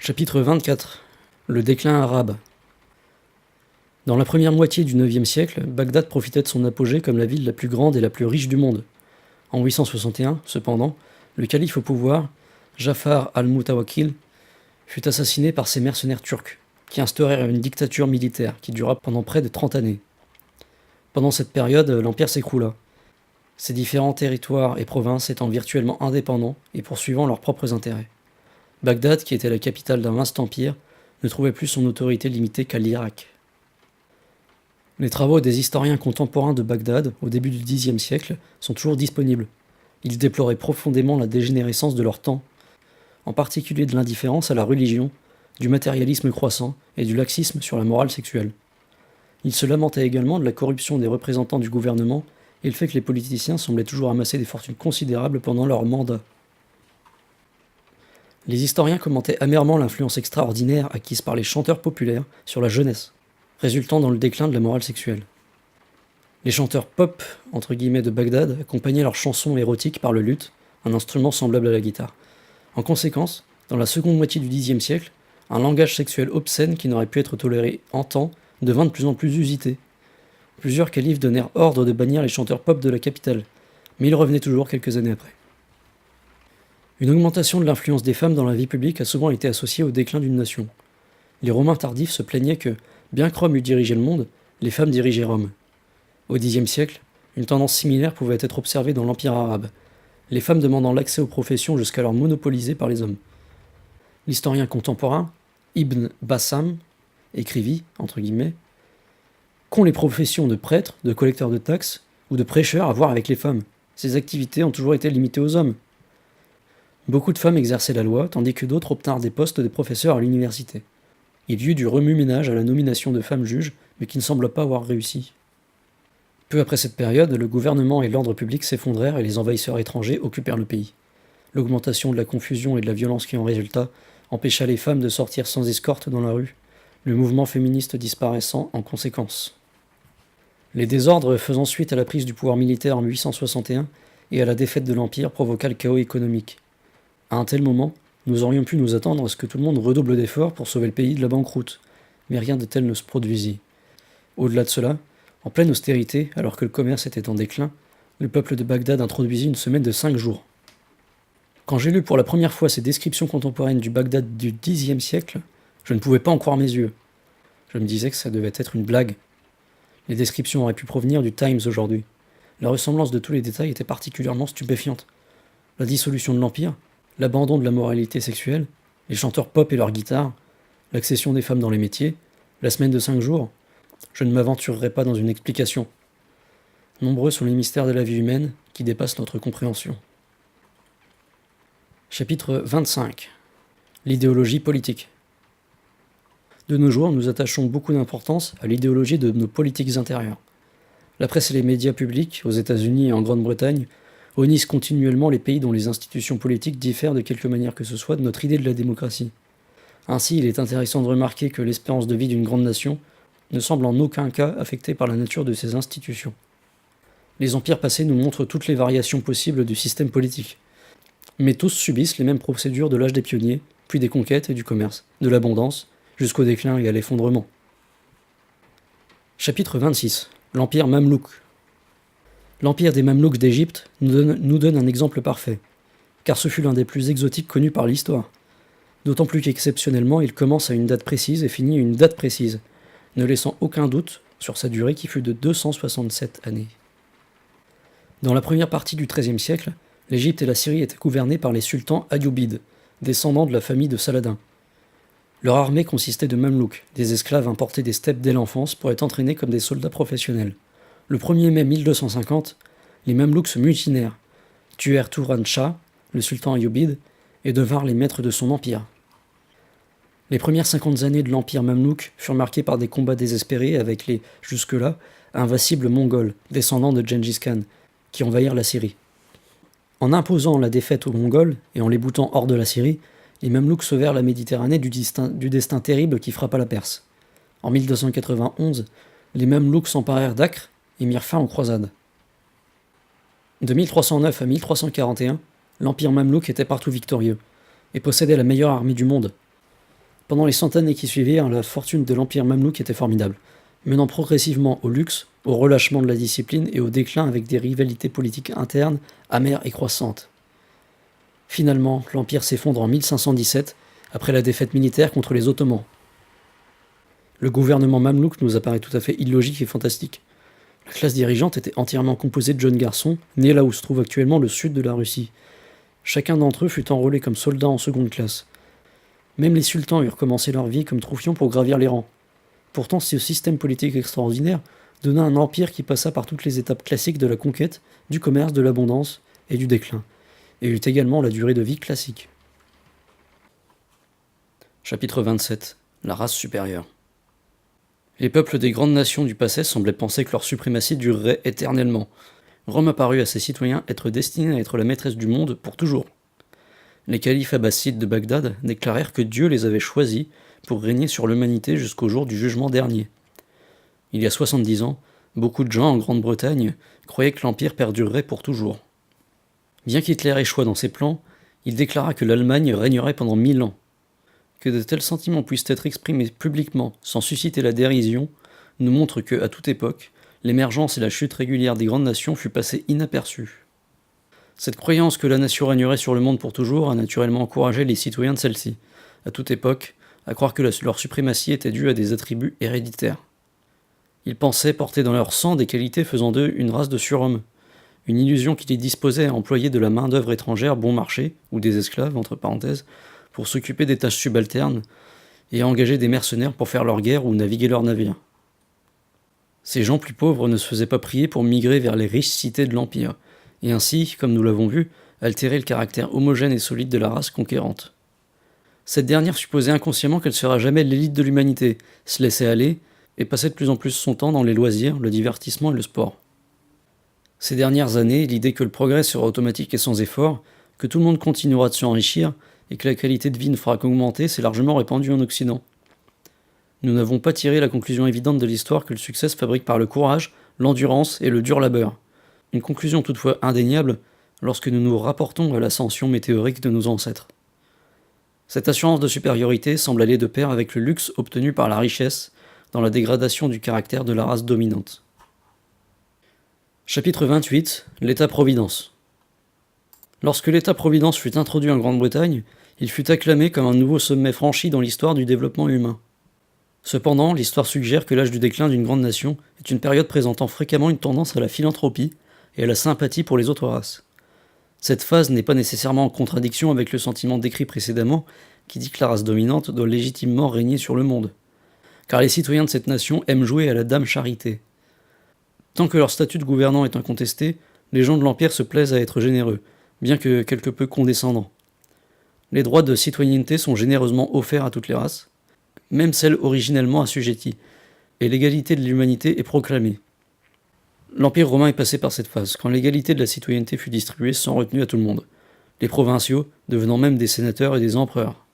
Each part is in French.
Chapitre 24. Le déclin arabe. Dans la première moitié du IXe siècle, Bagdad profitait de son apogée comme la ville la plus grande et la plus riche du monde. En 861, cependant, le calife au pouvoir, Jafar al-Mutawakkil, fut assassiné par ses mercenaires turcs, qui instaurèrent une dictature militaire qui dura pendant près de 30 années. Pendant cette période, l'empire s'écroula, ses différents territoires et provinces étant virtuellement indépendants et poursuivant leurs propres intérêts. Bagdad, qui était la capitale d'un vaste empire, ne trouvait plus son autorité limitée qu'à l'Irak. Les travaux des historiens contemporains de Bagdad, au début du Xe siècle, sont toujours disponibles. Ils déploraient profondément la dégénérescence de leur temps, en particulier de l'indifférence à la religion, du matérialisme croissant et du laxisme sur la morale sexuelle. Ils se lamentaient également de la corruption des représentants du gouvernement et le fait que les politiciens semblaient toujours amasser des fortunes considérables pendant leur mandat. Les historiens commentaient amèrement l'influence extraordinaire acquise par les chanteurs populaires sur la jeunesse, résultant dans le déclin de la morale sexuelle. Les chanteurs pop, entre guillemets, de Bagdad accompagnaient leurs chansons érotiques par le luth, un instrument semblable à la guitare. En conséquence, dans la seconde moitié du Xe siècle, un langage sexuel obscène qui n'aurait pu être toléré en temps devint de plus en plus usité. Plusieurs califes donnèrent ordre de bannir les chanteurs pop de la capitale, mais ils revenaient toujours quelques années après. Une augmentation de l'influence des femmes dans la vie publique a souvent été associée au déclin d'une nation. Les Romains tardifs se plaignaient que, bien que Rome eût dirigé le monde, les femmes dirigeaient Rome. Au Xe siècle, une tendance similaire pouvait être observée dans l'Empire arabe, les femmes demandant l'accès aux professions jusqu'alors monopolisées par les hommes. L'historien contemporain, Ibn Bassam, écrivit, entre guillemets, « Qu'ont les professions de prêtres, de collecteurs de taxes ou de prêcheurs à voir avec les femmes ? Ces activités ont toujours été limitées aux hommes. » Beaucoup de femmes exerçaient la loi, tandis que d'autres obtinrent des postes de professeurs à l'université. Il y eut du remue-ménage à la nomination de femmes juges, mais qui ne semble pas avoir réussi. Peu après cette période, le gouvernement et l'ordre public s'effondrèrent et les envahisseurs étrangers occupèrent le pays. L'augmentation de la confusion et de la violence qui en résulta empêcha les femmes de sortir sans escorte dans la rue, le mouvement féministe disparaissant en conséquence. Les désordres faisant suite à la prise du pouvoir militaire en 861 et à la défaite de l'Empire provoqua le chaos économique. À un tel moment, nous aurions pu nous attendre à ce que tout le monde redouble d'efforts pour sauver le pays de la banqueroute, mais rien de tel ne se produisit. Au-delà de cela, en pleine austérité, alors que le commerce était en déclin, le peuple de Bagdad introduisit une semaine de 5 jours. Quand j'ai lu pour la première fois ces descriptions contemporaines du Bagdad du Xe siècle, je ne pouvais pas en croire mes yeux. Je me disais que ça devait être une blague. Les descriptions auraient pu provenir du Times aujourd'hui. La ressemblance de tous les détails était particulièrement stupéfiante. La dissolution de l'Empire, l'abandon de la moralité sexuelle, les chanteurs pop et leurs guitares, l'accession des femmes dans les métiers, la semaine de 5 jours, je ne m'aventurerai pas dans une explication. Nombreux sont les mystères de la vie humaine qui dépassent notre compréhension. Chapitre 25. L'idéologie politique. De nos jours, nous attachons beaucoup d'importance à l'idéologie de nos politiques intérieures. La presse et les médias publics, aux États-Unis et en Grande-Bretagne, honnissent continuellement les pays dont les institutions politiques diffèrent de quelque manière que ce soit de notre idée de la démocratie. Ainsi, il est intéressant de remarquer que l'espérance de vie d'une grande nation ne semble en aucun cas affectée par la nature de ses institutions. Les empires passés nous montrent toutes les variations possibles du système politique, mais tous subissent les mêmes procédures de l'âge des pionniers, puis des conquêtes et du commerce, de l'abondance, jusqu'au déclin et à l'effondrement. Chapitre 26. L'Empire Mamelouk. L'Empire des Mamelouks d'Égypte nous donne un exemple parfait, car ce fut l'un des plus exotiques connus par l'histoire. D'autant plus qu'exceptionnellement, il commence à une date précise et finit à une date précise, ne laissant aucun doute sur sa durée qui fut de 267 années. Dans la première partie du XIIIe siècle, l'Égypte et la Syrie étaient gouvernées par les sultans ayyoubides, descendants de la famille de Saladin. Leur armée consistait de Mamelouks, des esclaves importés des steppes dès l'enfance pour être entraînés comme des soldats professionnels. Le 1er mai 1250, les Mamelouks se mutinèrent, tuèrent Touran Shah, le sultan ayyubide, et devinrent les maîtres de son empire. Les premières 50 années de l'empire mamelouk furent marquées par des combats désespérés avec les, jusque-là, invincibles Mongols, descendants de Gengis Khan, qui envahirent la Syrie. En imposant la défaite aux Mongols et en les boutant hors de la Syrie, les Mamelouks sauvèrent la Méditerranée du destin terrible qui frappa la Perse. En 1291, les Mamelouks s'emparèrent d'Acre et mirent fin aux croisades. De 1309 à 1341, l'empire mamelouk était partout victorieux et possédait la meilleure armée du monde. Pendant les 100 années qui suivirent, la fortune de l'empire mamelouk était formidable, menant progressivement au luxe, au relâchement de la discipline et au déclin avec des rivalités politiques internes amères et croissantes. Finalement, l'empire s'effondre en 1517, après la défaite militaire contre les Ottomans. Le gouvernement mamelouk nous apparaît tout à fait illogique et fantastique. La classe dirigeante était entièrement composée de jeunes garçons, nés là où se trouve actuellement le sud de la Russie. Chacun d'entre eux fut enrôlé comme soldat en seconde classe. Même les sultans eurent commencé leur vie comme troufions pour gravir les rangs. Pourtant, ce système politique extraordinaire donna un empire qui passa par toutes les étapes classiques de la conquête, du commerce, de l'abondance et du déclin, et eut également la durée de vie classique. Chapitre 27. La race supérieure. Les peuples des grandes nations du passé semblaient penser que leur suprématie durerait éternellement. Rome apparut à ses citoyens être destinée à être la maîtresse du monde pour toujours. Les califes abbassides de Bagdad déclarèrent que Dieu les avait choisis pour régner sur l'humanité jusqu'au jour du jugement dernier. Il y a 70 ans, beaucoup de gens en Grande-Bretagne croyaient que l'Empire perdurerait pour toujours. Bien qu'Hitler échoua dans ses plans, il déclara que l'Allemagne régnerait pendant 1000 ans. Que de tels sentiments puissent être exprimés publiquement sans susciter la dérision nous montre que, à toute époque, l'émergence et la chute régulière des grandes nations fut passée inaperçue. Cette croyance que la nation régnerait sur le monde pour toujours a naturellement encouragé les citoyens de celle-ci, à toute époque, à croire que leur suprématie était due à des attributs héréditaires. Ils pensaient porter dans leur sang des qualités faisant d'eux une race de surhommes, une illusion qui les disposait à employer de la main-d'œuvre étrangère bon marché, ou des esclaves, entre parenthèses, pour s'occuper des tâches subalternes, et à engager des mercenaires pour faire leur guerre ou naviguer leurs navires. Ces gens plus pauvres ne se faisaient pas prier pour migrer vers les riches cités de l'Empire, et ainsi, comme nous l'avons vu, altérer le caractère homogène et solide de la race conquérante. Cette dernière supposait inconsciemment qu'elle sera jamais l'élite de l'humanité, se laissait aller, et passait de plus en plus son temps dans les loisirs, le divertissement et le sport. Ces dernières années, l'idée que le progrès sera automatique et sans effort, que tout le monde continuera de s'enrichir, et que la qualité de vie ne fera qu'augmenter, s'est largement répandue en Occident. Nous n'avons pas tiré la conclusion évidente de l'histoire que le succès se fabrique par le courage, l'endurance et le dur labeur. Une conclusion toutefois indéniable lorsque nous nous rapportons à l'ascension météorique de nos ancêtres. Cette assurance de supériorité semble aller de pair avec le luxe obtenu par la richesse dans la dégradation du caractère de la race dominante. Chapitre 28. L'État-providence. Lorsque l'État-providence fut introduit en Grande-Bretagne, il fut acclamé comme un nouveau sommet franchi dans l'histoire du développement humain. Cependant, l'histoire suggère que l'âge du déclin d'une grande nation est une période présentant fréquemment une tendance à la philanthropie et à la sympathie pour les autres races. Cette phase n'est pas nécessairement en contradiction avec le sentiment décrit précédemment qui dit que la race dominante doit légitimement régner sur le monde. Car les citoyens de cette nation aiment jouer à la dame charité. Tant que leur statut de gouvernant est incontesté, les gens de l'Empire se plaisent à être généreux, bien que quelque peu condescendants. Les droits de citoyenneté sont généreusement offerts à toutes les races, même celles originellement assujetties, et l'égalité de l'humanité est proclamée. L'Empire romain est passé par cette phase, quand l'égalité de la citoyenneté fut distribuée sans retenue à tout le monde, les provinciaux devenant même des sénateurs et des empereurs.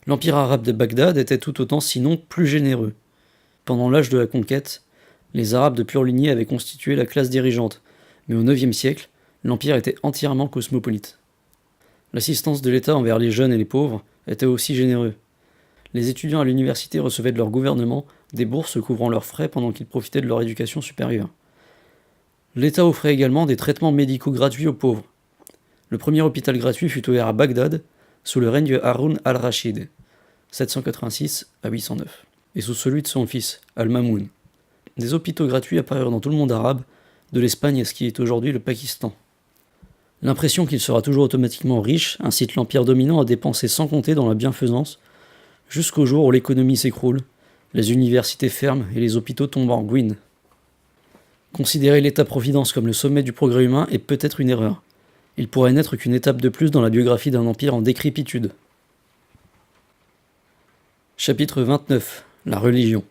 L'Empire arabe de Bagdad était tout autant, sinon plus généreux. Pendant l'âge de la conquête, les Arabes de pure lignée avaient constitué la classe dirigeante, mais au IXe siècle, l'Empire était entièrement cosmopolite. L'assistance de l'État envers les jeunes et les pauvres était aussi généreux. Les étudiants à l'université recevaient de leur gouvernement des bourses couvrant leurs frais pendant qu'ils profitaient de leur éducation supérieure. L'État offrait également des traitements médicaux gratuits aux pauvres. Le premier hôpital gratuit fut ouvert à Bagdad, sous le règne de Haroun al-Rachid, 786 à 809, et sous celui de son fils, Al-Mamoun. Des hôpitaux gratuits apparurent dans tout le monde arabe, de l'Espagne à ce qui est aujourd'hui le Pakistan. L'impression qu'il sera toujours automatiquement riche incite l'empire dominant à dépenser sans compter dans la bienfaisance, jusqu'au jour où l'économie s'écroule, les universités ferment et les hôpitaux tombent en ruine. Considérer l'État-providence comme le sommet du progrès humain est peut-être une erreur. Il pourrait n'être qu'une étape de plus dans la biographie d'un empire en décrépitude. Chapitre 29. La religion.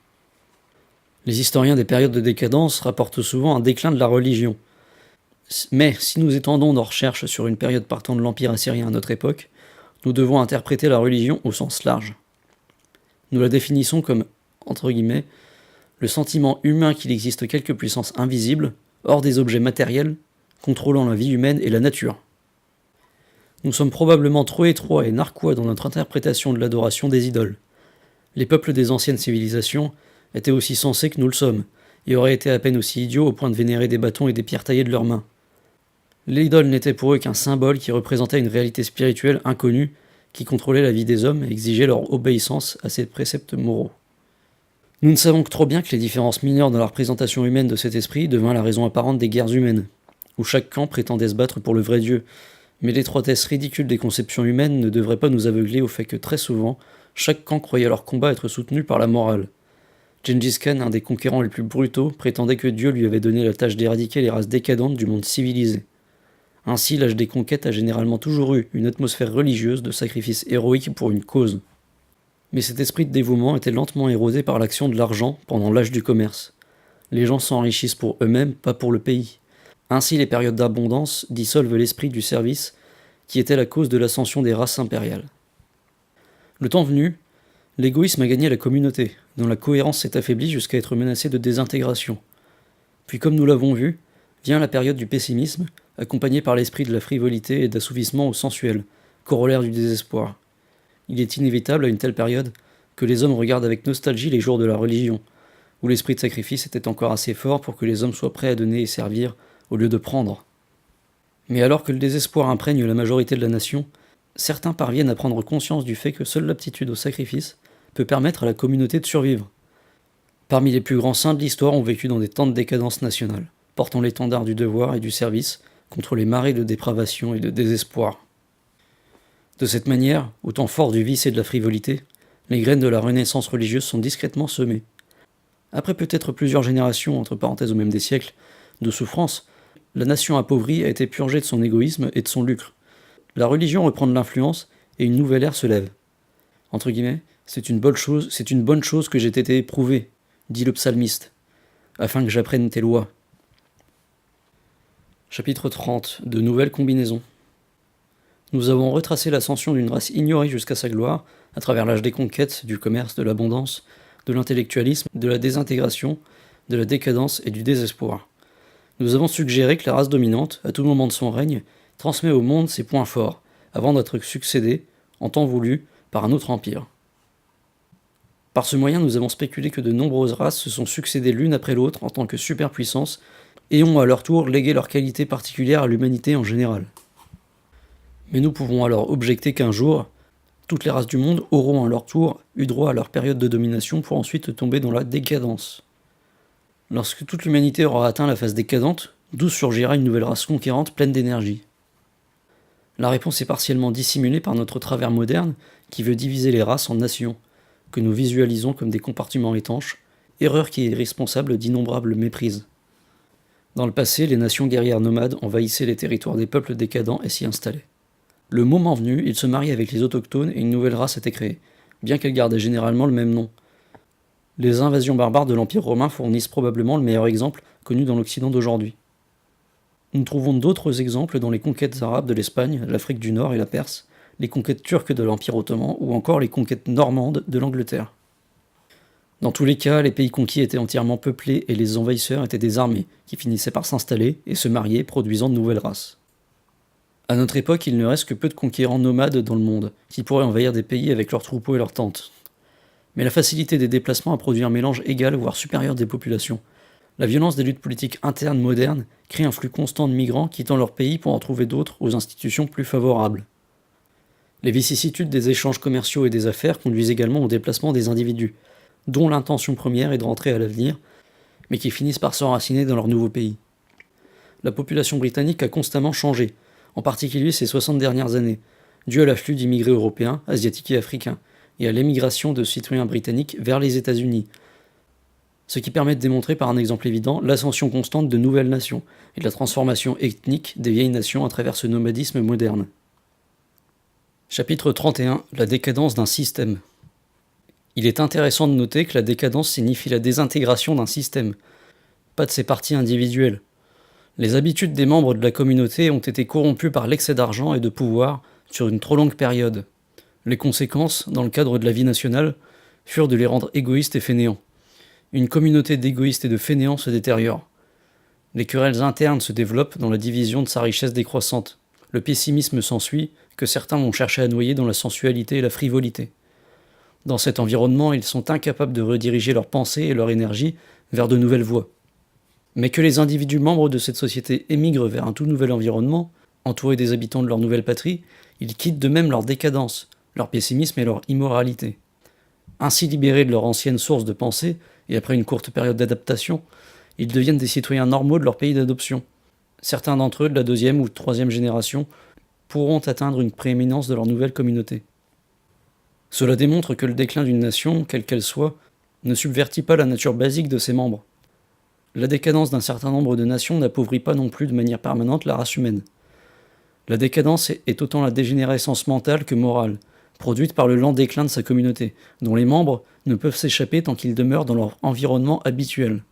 Les historiens des périodes de décadence rapportent souvent un déclin de la religion. Mais si nous étendons nos recherches sur une période partant de l'Empire assyrien à notre époque, nous devons interpréter la religion au sens large. Nous la définissons comme, entre guillemets, le sentiment humain qu'il existe quelque puissance invisible, hors des objets matériels, contrôlant la vie humaine et la nature. Nous sommes probablement trop étroits et narquois dans notre interprétation de l'adoration des idoles. Les peuples des anciennes civilisations étaient aussi sensés que nous le sommes, et auraient été à peine aussi idiots au point de vénérer des bâtons et des pierres taillées de leurs mains. L'idole n'était pour eux qu'un symbole qui représentait une réalité spirituelle inconnue qui contrôlait la vie des hommes et exigeait leur obéissance à ses préceptes moraux. Nous ne savons que trop bien que les différences mineures dans la représentation humaine de cet esprit devint la raison apparente des guerres humaines, où chaque camp prétendait se battre pour le vrai Dieu, mais l'étroitesse ridicule des conceptions humaines ne devrait pas nous aveugler au fait que très souvent, chaque camp croyait leur combat être soutenu par la morale. Gengis Khan, un des conquérants les plus brutaux, prétendait que Dieu lui avait donné la tâche d'éradiquer les races décadentes du monde civilisé. Ainsi, l'âge des conquêtes a généralement toujours eu une atmosphère religieuse de sacrifice héroïque pour une cause. Mais cet esprit de dévouement était lentement érodé par l'action de l'argent pendant l'âge du commerce. Les gens s'enrichissent pour eux-mêmes, pas pour le pays. Ainsi, les périodes d'abondance dissolvent l'esprit du service, qui était la cause de l'ascension des races impériales. Le temps venu, l'égoïsme a gagné la communauté, dont la cohérence s'est affaiblie jusqu'à être menacée de désintégration. Puis, comme nous l'avons vu, vient la période du pessimisme, accompagnée par l'esprit de la frivolité et d'assouvissement au sensuel, corollaire du désespoir. Il est inévitable à une telle période que les hommes regardent avec nostalgie les jours de la religion, où l'esprit de sacrifice était encore assez fort pour que les hommes soient prêts à donner et servir au lieu de prendre. Mais alors que le désespoir imprègne la majorité de la nation, certains parviennent à prendre conscience du fait que seule l'aptitude au sacrifice peut permettre à la communauté de survivre. Parmi les plus grands saints de l'histoire ont vécu dans des temps de décadence nationale, portant l'étendard du devoir et du service contre les marées de dépravation et de désespoir. De cette manière, au temps fort du vice et de la frivolité, les graines de la renaissance religieuse sont discrètement semées. Après peut-être plusieurs générations, entre parenthèses ou même des siècles, de souffrance, la nation appauvrie a été purgée de son égoïsme et de son lucre. La religion reprend de l'influence et une nouvelle ère se lève. Entre guillemets, c'est une bonne chose que j'ai été éprouvé, dit le psalmiste, afin que j'apprenne tes lois. Chapitre 30. De nouvelles combinaisons. Nous avons retracé l'ascension d'une race ignorée jusqu'à sa gloire, à travers l'âge des conquêtes, du commerce, de l'abondance, de l'intellectualisme, de la désintégration, de la décadence et du désespoir. Nous avons suggéré que la race dominante, à tout moment de son règne, transmet au monde ses points forts, avant d'être succédée, en temps voulu, par un autre empire. Par ce moyen, nous avons spéculé que de nombreuses races se sont succédées l'une après l'autre en tant que superpuissances et ont à leur tour légué leurs qualités particulières à l'humanité en général. Mais nous pouvons alors objecter qu'un jour, toutes les races du monde auront à leur tour eu droit à leur période de domination pour ensuite tomber dans la décadence. Lorsque toute l'humanité aura atteint la phase décadente, d'où surgira une nouvelle race conquérante pleine d'énergie. La réponse est partiellement dissimulée par notre travers moderne qui veut diviser les races en nations, que nous visualisons comme des compartiments étanches, erreur qui est responsable d'innombrables méprises. Dans le passé, les nations guerrières nomades envahissaient les territoires des peuples décadents et s'y installaient. Le moment venu, ils se marient avec les autochtones et une nouvelle race était créée, bien qu'elle gardait généralement le même nom. Les invasions barbares de l'Empire romain fournissent probablement le meilleur exemple connu dans l'Occident d'aujourd'hui. Nous trouvons d'autres exemples dans les conquêtes arabes de l'Espagne, l'Afrique du Nord et la Perse, les conquêtes turques de l'Empire ottoman ou encore les conquêtes normandes de l'Angleterre. Dans tous les cas, les pays conquis étaient entièrement peuplés et les envahisseurs étaient des armées qui finissaient par s'installer et se marier, produisant de nouvelles races. À notre époque, il ne reste que peu de conquérants nomades dans le monde, qui pourraient envahir des pays avec leurs troupeaux et leurs tentes. Mais la facilité des déplacements a produit un mélange égal, voire supérieur des populations. La violence des luttes politiques internes modernes crée un flux constant de migrants quittant leur pays pour en trouver d'autres aux institutions plus favorables. Les vicissitudes des échanges commerciaux et des affaires conduisent également au déplacement des individus, dont l'intention première est de rentrer à l'avenir, mais qui finissent par s'enraciner dans leur nouveau pays. La population britannique a constamment changé, en particulier ces 60 dernières années, dû à l'afflux d'immigrés européens, asiatiques et africains, et à l'émigration de citoyens britanniques vers les États-Unis, ce qui permet de démontrer par un exemple évident l'ascension constante de nouvelles nations et la transformation ethnique des vieilles nations à travers ce nomadisme moderne. Chapitre 31. La décadence d'un système. Il est intéressant de noter que la décadence signifie la désintégration d'un système, pas de ses parties individuelles. Les habitudes des membres de la communauté ont été corrompues par l'excès d'argent et de pouvoir sur une trop longue période. Les conséquences, dans le cadre de la vie nationale, furent de les rendre égoïstes et fainéants. Une communauté d'égoïstes et de fainéants se détériore. Les querelles internes se développent dans la division de sa richesse décroissante. Le pessimisme s'ensuit, que certains vont chercher à noyer dans la sensualité et la frivolité. Dans cet environnement, ils sont incapables de rediriger leurs pensées et leur énergie vers de nouvelles voies. Mais que les individus membres de cette société émigrent vers un tout nouvel environnement, entourés des habitants de leur nouvelle patrie, ils quittent de même leur décadence, leur pessimisme et leur immoralité. Ainsi libérés de leur ancienne source de pensée, et après une courte période d'adaptation, ils deviennent des citoyens normaux de leur pays d'adoption. Certains d'entre eux, de la deuxième ou troisième génération, pourront atteindre une prééminence de leur nouvelle communauté. Cela démontre que le déclin d'une nation, quelle qu'elle soit, ne subvertit pas la nature basique de ses membres. La décadence d'un certain nombre de nations n'appauvrit pas non plus de manière permanente la race humaine. La décadence est autant la dégénérescence mentale que morale, produite par le lent déclin de sa communauté, dont les membres ne peuvent s'échapper tant qu'ils demeurent dans leur environnement habituel.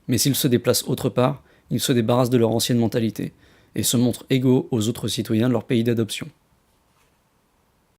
Mais s'ils se déplacent autre part, ils se débarrassent de leur ancienne mentalité, et se montrent égaux aux autres citoyens de leur pays d'adoption.